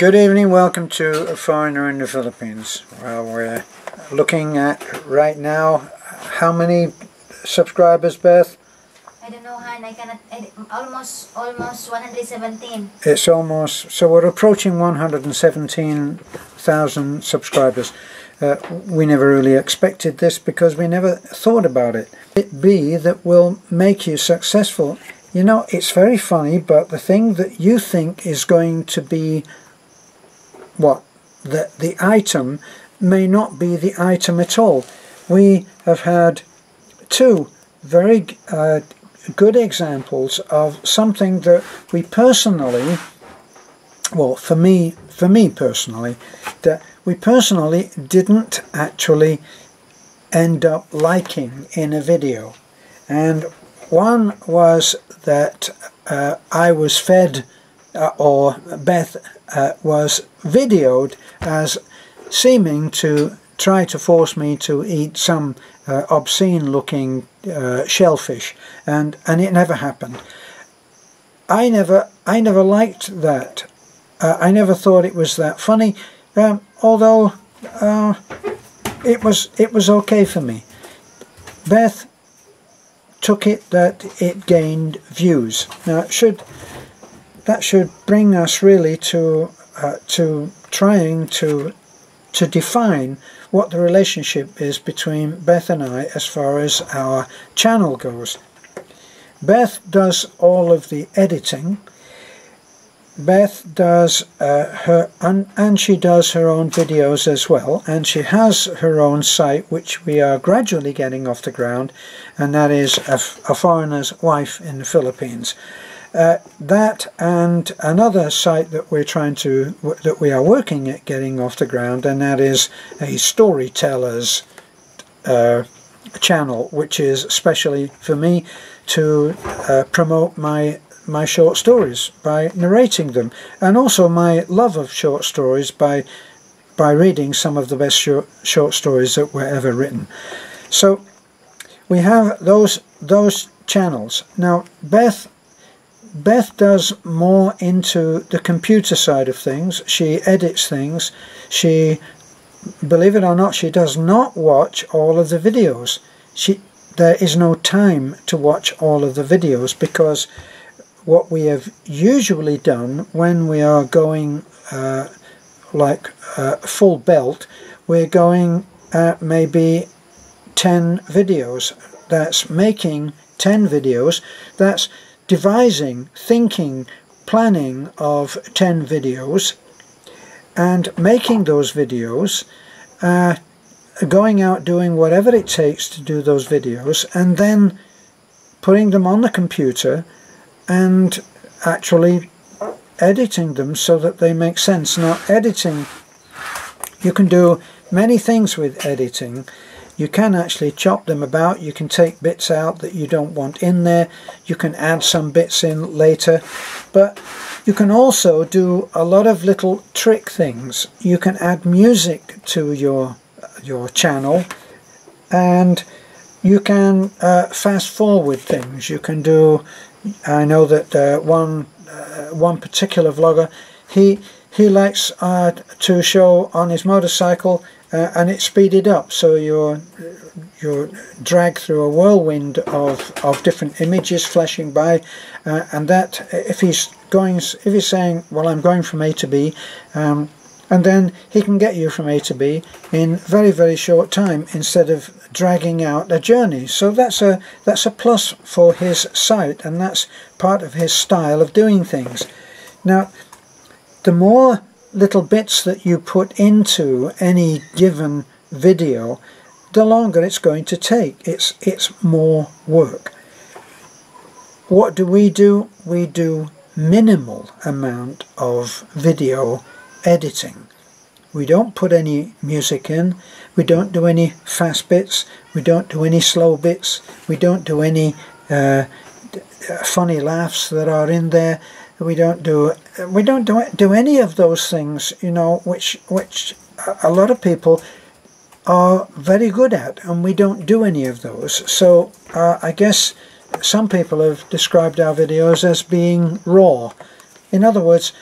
Good evening, welcome to A Foreigner in the Philippines. Well, we're looking at right now, how many subscribers, Beth? I don't know, Han. I cannot. Almost 117. It's almost, so we're approaching 117,000 subscribers. We never really expected this because we never thought about it. It be that will make you successful. You know, it's very funny, but the thing that you think is going to be the item may not be the item at all. We have had two very good examples of something that we personally, well, for me personally, that we personally didn't actually end up liking in a video. And one was that I was fed, or Beth was videoed as seeming to try to force me to eat some obscene looking shellfish, and it never happened. I never liked that. I never thought it was that funny, although it was okay for me. Beth took it that it gained views. Now that should bring us really to trying to define what the relationship is between Beth and I as far as our channel goes. Beth does all of the editing. Beth does and she does her own videos as well, and she has her own site which we are gradually getting off the ground, and that is a Foreigner's Wife in the Philippines. That and another site that we are working at getting off the ground, and that is a storyteller's channel, which is especially for me to promote my short stories by narrating them, and also my love of short stories by reading some of the best short stories that were ever written. So we have those channels. Now Beth does more into the computer side of things. She edits things. She, believe it or not, she does not watch all of the videos. There is no time to watch all of the videos, because what we have usually done when we are going full belt, we're going at maybe 10 videos. That's making 10 videos. That's devising, thinking, planning of 10 videos, and making those videos, going out doing whatever it takes to do those videos, and then putting them on the computer and actually editing them so that they make sense. Now, editing, you can do many things with editing. You can actually chop them about. You can take bits out that you don't want in there. You can add some bits in later. But you can also do a lot of little trick things. You can add music to your channel, and you can fast forward things. You can do, I know that one particular vlogger, he likes to show on his motorcycle, and it's speeded up, so you're dragged through a whirlwind of different images flashing by, and that if he's saying, well, I'm going from A to B, and then he can get you from A to B in very, very short time instead of dragging out a journey. So that's a plus for his site, and that's part of his style of doing things. Now, the more little bits that you put into any given video, the longer it's going to take. It's more work. What do? We do minimal amount of video editing. We don't put any music in. We don't do any fast bits. We don't do any slow bits. We don't do any funny laughs that are in there. We don't do any of those things, you know, which a lot of people are very good at, and we don't do any of those. So I guess some people have described our videos as being raw. In other words,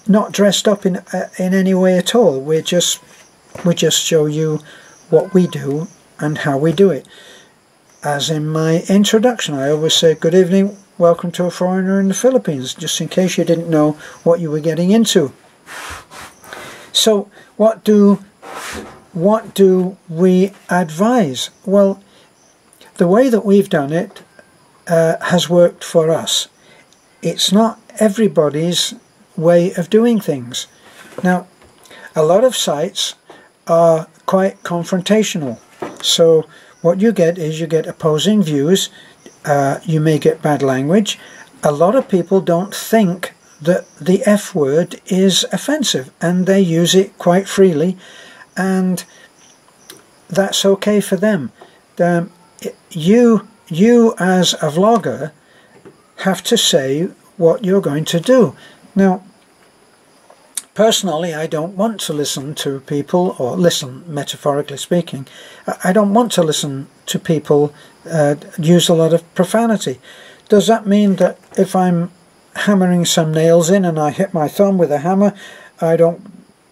not dressed up in any way at all. We just show you what we do and how we do it. As in my introduction, I always say, good evening, welcome to a foreigner in the Philippines, just in case you didn't know what you were getting into. So what do we advise? Well, the way that we've done it has worked for us. It's not everybody's way of doing things. Now, a lot of sites are quite confrontational. So what you get is you get opposing views, you may get bad language. A lot of people don't think that the F word is offensive, and they use it quite freely, and that's okay for them. You as a vlogger have to say what you're going to do. Now, personally, I don't want to listen to people, or listen, metaphorically speaking, I don't want to listen to people use a lot of profanity. Does that mean that if I'm hammering some nails in and I hit my thumb with a hammer, I don't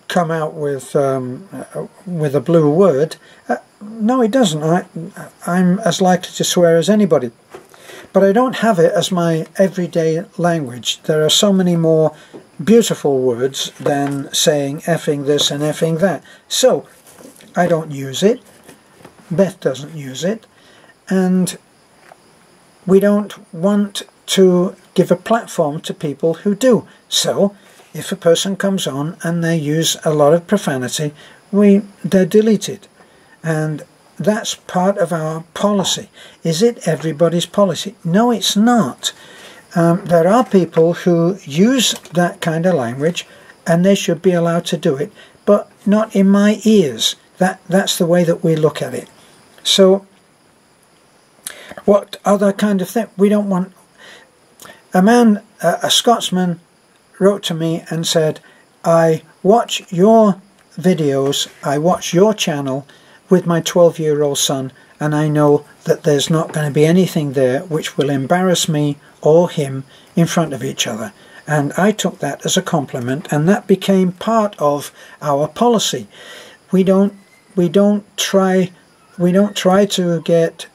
come out with a blue word? No, it doesn't. I'm as likely to swear as anybody. But I don't have it as my everyday language. There are so many more beautiful words than saying effing this and effing that. So I don't use it. Beth doesn't use it. And we don't want to give a platform to people who do. So if a person comes on and they use a lot of profanity, they're deleted. And that's part of our policy. Is it everybody's policy? No, it's not. There are people who use that kind of language, and they should be allowed to do it, but not in my ears. That's the way that we look at it. So what other kind of thing? We don't want... A Scotsman wrote to me and said, I watch your videos, I watch your channel with my 12-year-old son, and I know that there's not going to be anything there which will embarrass me or him in front of each other. And I took that as a compliment, and that became part of our policy. We don't try to get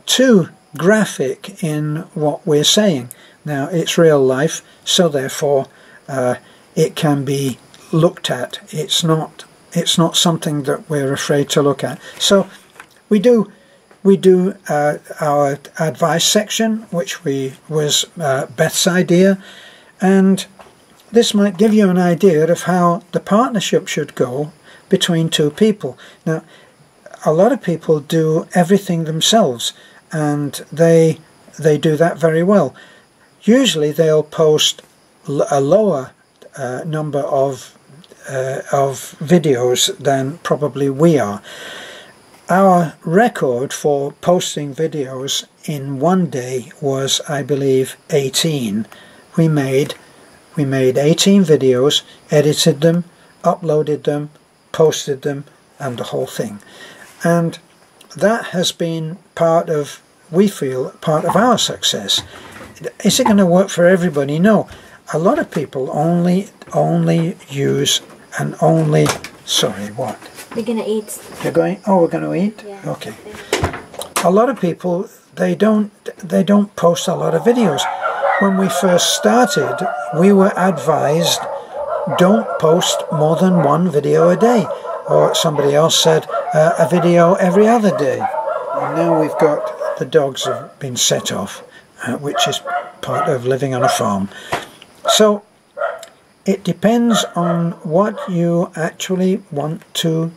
too graphic in what we're saying. Now, it's real life, so therefore it can be looked at. It's not something that we're afraid to look at. So we do our advice section, which was Beth's idea, and this might give you an idea of how the partnership should go between two people. Now, a lot of people do everything themselves, and they do that very well. Usually they'll post a lower number of videos than probably we are. Our record for posting videos in one day was, I believe, 18. We made 18 videos, edited them, uploaded them, posted them, and the whole thing. And that has been part of, we feel, part of our success. Is it going to work for everybody? No. A lot of people only use and only... Sorry, what? We're going to eat. You're going... Oh, we're going to eat? Yeah. Okay. A lot of people, they don't post a lot of videos. When we first started, we were advised, don't post more than one video a day. Or somebody else said, a video every other day. And now we've got, the dogs have been set off, which is part of living on a farm. So it depends on what you actually want to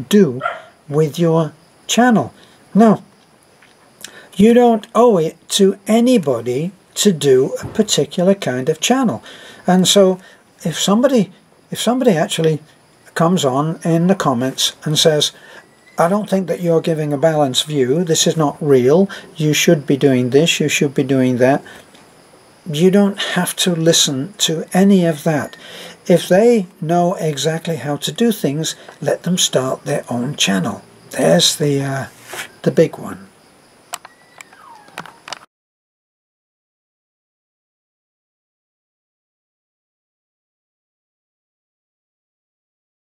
do with your channel. Now, you don't owe it to anybody to do a particular kind of channel. And so if somebody actually comes on in the comments and says, I don't think that you're giving a balanced view, this is not real, you should be doing this, you should be doing that, you don't have to listen to any of that. If they know exactly how to do things, let them start their own channel. There's the big one.